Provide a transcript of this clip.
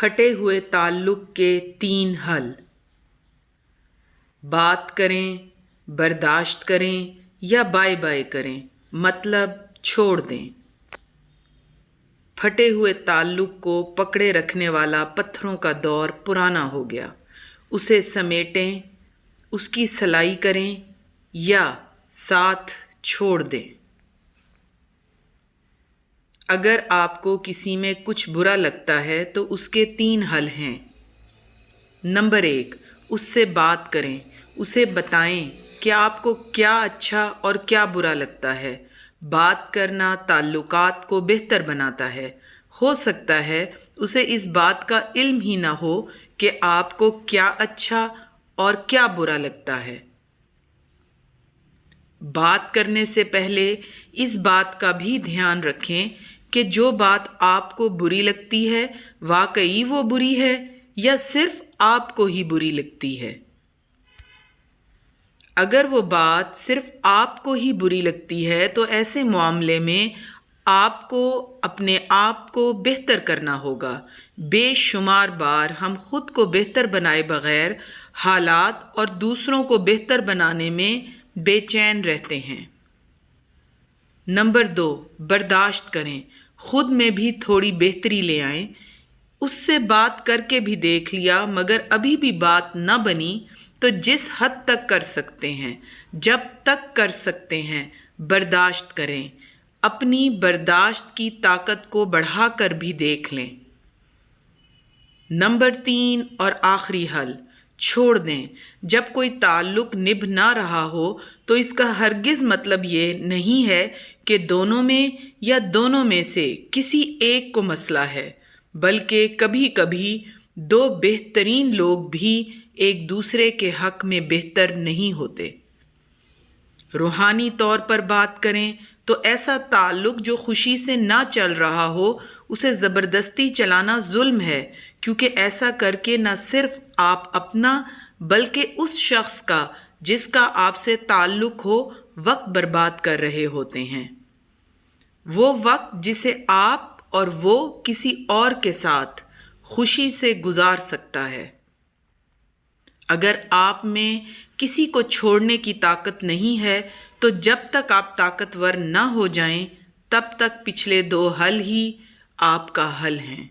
پھٹے ہوئے تعلق کے 3 حل۔ بات کریں، برداشت کریں یا بائے بائے کریں، مطلب چھوڑ دیں۔ پھٹے ہوئے تعلق کو پکڑے رکھنے والا پتھروں کا دور پرانا ہو گیا، اسے سمیٹیں، اس کی سلائی کریں یا ساتھ چھوڑ دیں۔ اگر آپ کو کسی میں کچھ برا لگتا ہے تو اس کے 3 حل ہیں۔ نمبر 1، اس سے بات کریں، اسے بتائیں کہ آپ کو کیا اچھا اور کیا برا لگتا ہے۔ بات کرنا تعلقات کو بہتر بناتا ہے۔ ہو سکتا ہے اسے اس بات کا علم ہی نہ ہو کہ آپ کو کیا اچھا اور کیا برا لگتا ہے۔ بات کرنے سے پہلے اس بات کا بھی دھیان رکھیں کہ جو بات آپ کو بری لگتی ہے واقعی وہ بری ہے یا صرف آپ کو ہی بری لگتی ہے۔ اگر وہ بات صرف آپ کو ہی بری لگتی ہے تو ایسے معاملے میں آپ کو اپنے آپ کو بہتر کرنا ہوگا۔ بے شمار بار ہم خود کو بہتر بنائے بغیر حالات اور دوسروں کو بہتر بنانے میں بے چین رہتے ہیں۔ نمبر 2، برداشت کریں، خود میں بھی تھوڑی بہتری لے آئیں۔ اس سے بات کر کے بھی دیکھ لیا مگر ابھی بھی بات نہ بنی تو جس حد تک کر سکتے ہیں، جب تک کر سکتے ہیں، برداشت کریں۔ اپنی برداشت کی طاقت کو بڑھا کر بھی دیکھ لیں۔ نمبر 3 اور آخری حل، چھوڑ دیں۔ جب کوئی تعلق نبھ نہ رہا ہو تو اس کا ہرگز مطلب یہ نہیں ہے کہ دونوں میں یا دونوں میں سے کسی ایک کو مسئلہ ہے، بلکہ کبھی کبھی 2 بہترین لوگ بھی ایک دوسرے کے حق میں بہتر نہیں ہوتے۔ روحانی طور پر بات کریں تو ایسا تعلق جو خوشی سے نہ چل رہا ہو اسے زبردستی چلانا ظلم ہے، کیونکہ ایسا کر کے نہ صرف آپ اپنا بلکہ اس شخص کا جس کا آپ سے تعلق ہو وقت برباد کر رہے ہوتے ہیں، وہ وقت جسے آپ اور وہ کسی اور کے ساتھ خوشی سے گزار سکتا ہے۔ اگر آپ میں کسی کو چھوڑنے کی طاقت نہیں ہے تو جب تک آپ طاقتور نہ ہو جائیں تب تک پچھلے 2 حل ہی آپ کا حل ہیں۔